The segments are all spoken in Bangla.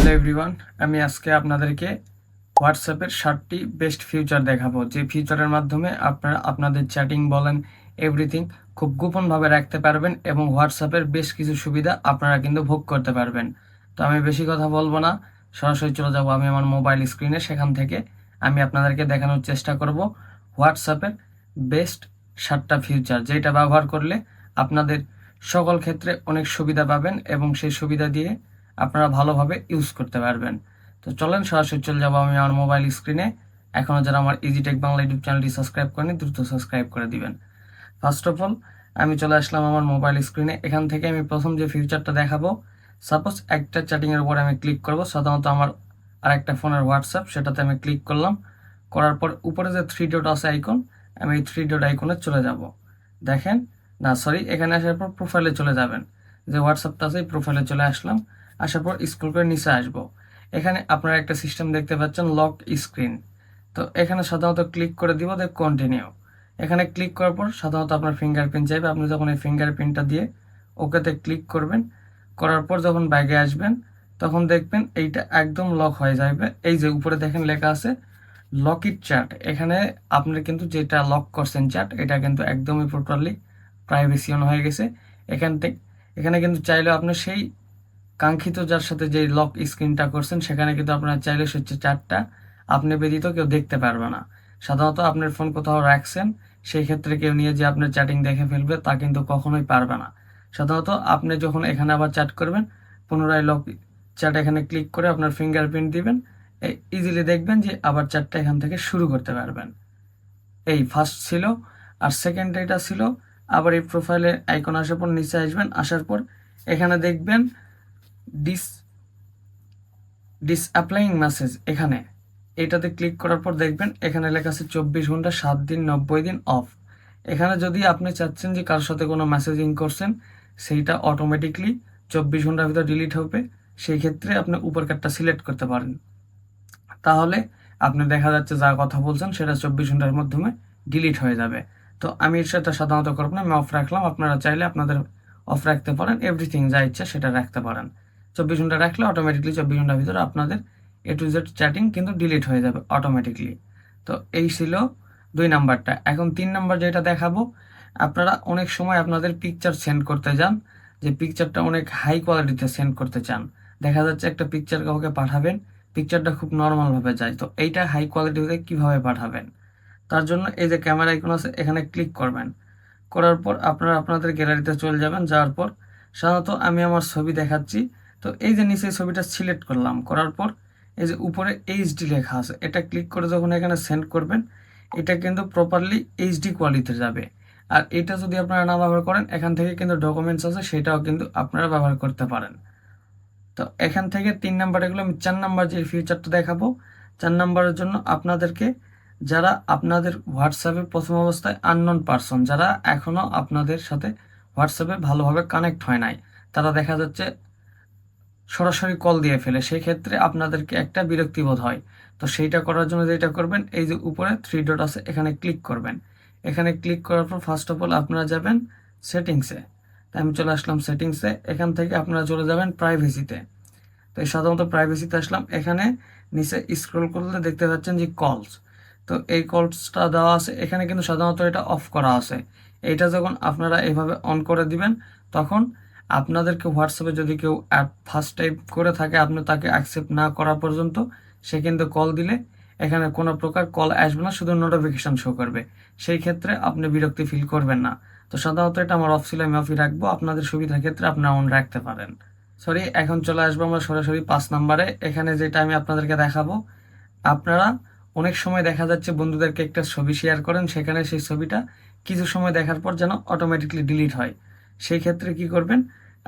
হ্যালো এভরিওয়ান, আমি আজকে আপনাদেরকে হোয়াটসঅ্যাপের 7টি বেস্ট ফিচার দেখাবো, যে ফিচারের মাধ্যমে আপনারা আপনাদের চ্যাটিং বলেন এভরিথিং খুব গোপনভাবে রাখতে পারবেন এবং হোয়াটসঅ্যাপের বেশ কিছু সুবিধা আপনারা কিন্তু ভোগ করতে পারবেন। তো আমি বেশি কথা বলবো না, সরাসরি চলে যাব আমি আমার মোবাইল স্ক্রিনে। সেখান থেকে আমি আপনাদেরকে দেখানোর চেষ্টা করব হোয়াটসঅ্যাপের বেস্ট 7টা ফিচার, যেটা ব্যবহার করলে আপনাদের সকল ক্ষেত্রে অনেক সুবিধা পাবেন এবং সেই সুবিধা দিয়ে আপনারা ভালোভাবে ইউজ করতে পারবেন। তো চলেন সরাসরি চলে যাবো আমি আমার মোবাইল স্ক্রিনে। এখনও যারা আমার ইজিটেক বাংলা ইউটিউব চ্যানেলটি সাবস্ক্রাইব করেনি, দ্রুত সাবস্ক্রাইব করে দিবেন। ফার্স্ট অফ অল আমি চলে আসলাম আমার মোবাইল স্ক্রিনে। এখান থেকে আমি প্রথম যে ফিচারটা দেখাবো, সাপোজ একটা চ্যাটিংয়ের উপর আমি ক্লিক করব, সাধারণত আমার আরেকটা ফোনের হোয়াটসঅ্যাপ, সেটাতে আমি ক্লিক করলাম। করার পর উপরে যে 3 ডট আছে আইকন, আমি এই 3 ডট আইকনে চলে যাব। দেখেন, না সরি, এখানে আসার পর প্রোফাইলে চলে যাবেন। যে হোয়াটসঅ্যাপটা আছে এই প্রোফাইলে চলে আসলাম। আসার পর স্ক্রল করে নিচে আসবো। এখানে আপনারা একটা সিস্টেম দেখতে পাচ্ছেন, লক স্ক্রিন। তো এখানে সাধারণত ক্লিক করে দিব, দেখ কন্টিনিউ। এখানে ক্লিক করার পর সাধারণত আপনার ফিঙ্গারপ্রিন্ট চাইবে। আপনি যখন এই ফিঙ্গারপ্রিন্টটা দিয়ে ওকেতে ক্লিক করবেন, করার পর যখন ব্যাগে আসবেন তখন দেখবেন এইটা একদম লক হয়ে যাবে। এই যে উপরে দেখেন লেখা আছে লক ইট চ্যাট, এখানে আপনি কিন্তু যেটা লক করছেন চ্যাট, এটা কিন্তু একদমই টোটালি প্রাইভেসি অন হয়ে গেছে। এখানে কিন্তু চাইলেও আপনি সেই কাঙ্ক্ষিত যার সাথে যে লক স্ক্রিনটা করছেন সেখানে কিন্তু আপনার চাইলে হচ্ছে চ্যাটটা আপনি ব্যতীত কেউ দেখতে পারবে না। সাধারণত আপনার ফোন কোথাও রাখছেন, সেই ক্ষেত্রে কেউ নিয়ে যে আপনার চ্যাটিং দেখে ফেলবে তা কিন্তু কখনোই পারবে না। সাধারণত আপনি যখন এখানে আবার চ্যাট করবেন, পুনরায় লক চ্যাট এখানে ক্লিক করে আপনার ফিঙ্গারপ্রিন্ট দিবেন, ইজিলি দেখবেন যে আবার চ্যাটটা এখান থেকে শুরু করতে পারবেন। এই ফার্স্ট ছিল। আর সেকেন্ড এটা ছিল, আবার এই প্রোফাইলে আইকন আসার পর নিচে আসবেন। আসার পর এখানে দেখবেন ডিস ডিসঅ্যাপ্লাইং মেসেজ, এখানে এটাতে ক্লিক করার পর দেখবেন এখানে লেখা আছে 24 ঘন্টা 7 দিন 90 দিন অফ। এখানে যদি আপনি চাচ্ছেন যে কারোর সাথে কোনো মেসেজিং করছেন, সেইটা অটোমেটিকলি 24 ঘন্টার ভিতর ডিলিট হবে, সেই ক্ষেত্রে আপনি উপর কার্ডটা সিলেক্ট করতে পারেন। তাহলে আপনি দেখা যাচ্ছে যা কথা বলছেন সেটা 24 ঘন্টার মাধ্যমে ডিলিট হয়ে যাবে। তো আমি সেটা সাধারণত করব না, আমি অফ রাখলাম। আপনারা চাইলে আপনাদের অফ রাখতে পারেন, এভরিথিং যা ইচ্ছা সেটা রাখতে পারেন। 24 ঘন্টা রাখলে অটোমেটিকলি 24 ঘন্টার ভিতরে আপনাদের এ টু জেড চ্যাটিং কিন্তু ডিলিট হয়ে যাবে অটোমেটিকলি। তো এই ছিল 2 নাম্বারটা। এখন 3 নাম্বার যেটা দেখাবো, আপনারা অনেক সময় আপনাদের পিকচার সেন্ড করতে যান, যে পিকচারটা অনেক হাই কোয়ালিটিতে সেন্ড করতে চান। দেখা যাচ্ছে একটা পিকচার কাউকে পাঠাবেন, পিকচারটা খুব নর্মালভাবে যায়, তো এইটা হাই কোয়ালিটিতে কিভাবে পাঠাবেন? তার জন্য এই যে ক্যামেরা আইকন আছে এখানে ক্লিক করবেন। করার পর আপনারা আপনাদের গ্যালারিতে চলে যাবেন। যাওয়ার পর সাধারণত আমি আমার ছবি দেখাচ্ছি, তো এই যে নিচে ছবিটা সিলেক্ট করলাম। করার পর এই যে উপরে এইচডি লেখা আছে, এটা ক্লিক করে যখন এখানে সেন্ড করবেন, এটা কিন্তু প্রপারলি এইচডি কোয়ালিটিতে যাবে। আর এটা যদি আপনারা না ব্যবহার করেন, এখান থেকে কিন্তু ডকুমেন্টস আছে সেটাও কিন্তু আপনারা ব্যবহার করতে পারেন। তো এখান থেকে 3 নাম্বার এগুলো। আমি 4 নাম্বার যে ফিচারটা দেখাবো, 4 নাম্বারের জন্য আপনাদেরকে, যারা আপনাদের হোয়াটসঅ্যাপে প্রথম অবস্থায় আননোন পারসন, যারা এখনও আপনাদের সাথে হোয়াটসঅ্যাপে ভালোভাবে কানেক্ট হয় নাই, তারা দেখা যাচ্ছে সরাসরি কল দিয়ে ফেলে, সেই ক্ষেত্রে আপনাদেরকে একটা বিরক্তিবোধ হয়। তো সেইটা করার জন্য যেটা করবেন, এই যে উপরে 3 ডট আছে এখানে ক্লিক করবেন। এখানে ক্লিক করার পর ফার্স্ট অফ অল আপনারা যাবেন সেটিংসে। তাই আমি চলে আসলাম সেটিংসে। এখান থেকে আপনারা চলে যাবেন প্রাইভেসিতে। তো এই সাধারণত প্রাইভেসিতে আসলাম। এখানে নিচে স্ক্রল করলে দেখতে পাচ্ছেন যে কলস, তো এই কলসটা দেওয়া আছে এখানে, কিন্তু সাধারণত এটা অফ করা আছে। এইটা যখন আপনারা এইভাবে অন করে দিবেন, তখন আপনাদেরকে হোয়াটসঅ্যাপে যদি কেউ ফার্স্ট টাইপ করে থাকে, আপনি তাকে অ্যাকসেপ্ট না করা পর্যন্ত সে কিন্তু কল দিলে এখানে কোনো প্রকার কল আসবে না, শুধু নোটিফিকেশন শো করবে। সেই ক্ষেত্রে আপনি বিরক্তি ফিল করবেন না। তো সাধারণত এটা আমার অফ ছিল, আমি অফই রাখবো। আপনাদের সুবিধার ক্ষেত্রে আপনারা অন রাখতে পারেন। সরি, এখন চলে আসবো আমরা সরাসরি 5 নাম্বারে। এখানে যেটা আমি আপনাদেরকে দেখাবো, আপনারা অনেক সময় দেখা যাচ্ছে বন্ধুদেরকে একটা ছবি শেয়ার করেন, সেখানে সেই ছবিটা কিছু সময় দেখার পর যেন অটোমেটিকলি ডিলিট হয়। সেই ক্ষেত্রে কি করবেন,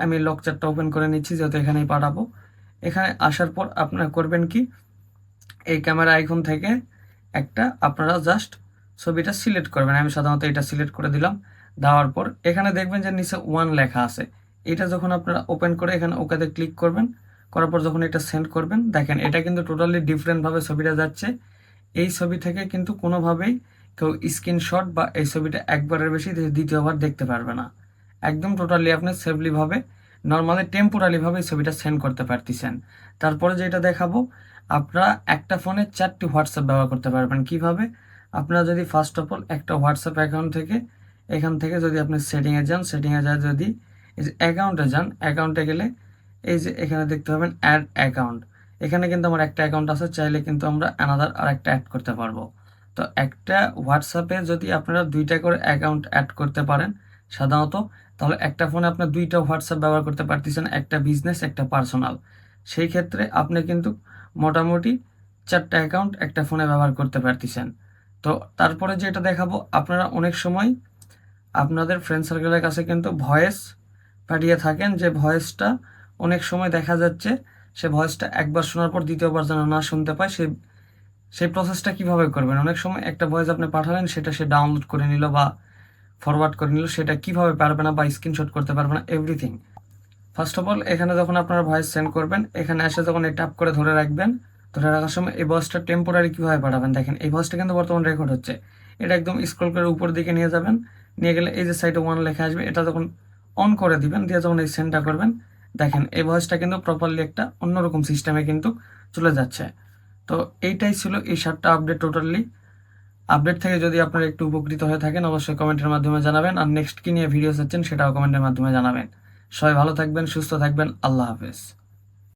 আমি লক চার্টটা ওপেন করে নিচ্ছি যেহেতু এখানেই পাঠাবো। এখানে আসার পর আপনারা করবেন কি, এই ক্যামেরা আইকন থেকে একটা আপনারা জাস্ট ছবিটা সিলেক্ট করবেন। আমি সাধারণত এটা সিলেক্ট করে দিলাম। দেওয়ার পর এখানে দেখবেন যে নিচে 1 লেখা আছে, এটা যখন আপনারা ওপেন করে এখানে ওকেতে ক্লিক করবেন, করার পর যখন এটা সেন্ড করবেন, দেখেন এটা কিন্তু টোটালি ডিফারেন্টভাবে ছবিটা যাচ্ছে। এই ছবি থেকে কিন্তু কোনোভাবেই কেউ স্ক্রিনশট বা এই ছবিটা একবারের বেশি দ্বিতীয়বার দেখতে পারবে না। একদম টোটালি আপনি সেফলিভাবে নর্মালি টেম্পোরারি ভাবে ছবিটা সেন্ড করতে পারতেছেন। তারপরে যেটা দেখাবো, আপনারা একটা ফোনে 4টি হোয়াটসঅ্যাপ ব্যবহার করতে পারবেন। কিভাবে? আপনারা যদি ফার্স্ট অফ অল একটা হোয়াটসঅ্যাপ অ্যাকাউন্ট থেকে, এখান থেকে যদি আপনি সেটিংয়ে যান, সেটিংয়ে যায় যদি এই যে অ্যাকাউন্টে যান, অ্যাকাউন্টে গেলে এই যে এখানে দেখতে পাবেন অ্যাড অ্যাকাউন্ট। এখানে কিন্তু আমার একটা অ্যাকাউন্ট আছে, চাইলে কিন্তু আমরা অ্যানাদার আর একটা অ্যাড করতে পারবো। তো একটা হোয়াটসঅ্যাপে যদি আপনারা 2টা করে অ্যাকাউন্ট অ্যাড করতে পারেন সাধারণত, তাহলে একটা ফোনে আপনার 2টা হোয়াটসঅ্যাপ ব্যবহার করতে পারতেছেন, একটা বিজনেস একটা পার্সোনাল। সেই ক্ষেত্রে আপনি কিন্তু মোটামুটি 4টা অ্যাকাউন্ট একটা ফোনে ব্যবহার করতে পারতেছেন। তো তারপরে যেটা দেখাবো, আপনারা অনেক সময় আপনাদের ফ্রেন্ড সার্কেলের কাছে কিন্তু ভয়েস পাঠিয়ে থাকেন, যে ভয়েসটা অনেক সময় দেখা যাচ্ছে সে ভয়েসটা একবার শোনার পর দ্বিতীয়বার যেন না শুনতে পায়। সেই প্রসেসটা কিভাবে করবেন? অনেক সময় একটা ভয়েস আপনি পাঠালেন, সেটা সে ডাউনলোড করে নিল বা ফরওয়ার্ড করে নিল, সেটা কিভাবে পারবে না বা স্ক্রিনশট করতে পারবে না, এভরিথিং। ফার্স্ট অফ অল এখানে যখন আপনারা ভয়েস সেন্ড করবেন, এখানে এসে যখন এই ট্যাপ করে ধরে রাখবেন, ধরে রাখার সময় এই ভয়েসটা টেম্পোরারি কীভাবে পাঠাবেন দেখেন, এই ভয়েসটা কিন্তু বর্তমান রেকর্ড হচ্ছে। এটা একদম স্ক্রল করে উপর দিকে নিয়ে যাবেন, নিয়ে গেলে এই যে সাইডে 1 লেখা আসবে, এটা যখন অন করে দিবেন, দিয়ে যখন এই সেন্ডটা করবেন, দেখেন এই ভয়েসটা কিন্তু প্রপারলি একটা অন্যরকম সিস্টেমে কিন্তু চলে যাচ্ছে। তো এইটাই ছিল এই 7টা আপডেট টোটালি। আপডেট থেকে যদি আপনারা একটু উপকৃত হয়ে থাকেন, অবশ্যই কমেন্টের মাধ্যমে জানাবেন, আর নেক্সট কি নিয়ে ভিডিও চাচ্ছেন সেটাও কমেন্টের মাধ্যমে জানাবেন। সবাই ভালো থাকবেন, সুস্থ থাকবেন, আল্লাহ হাফেজ।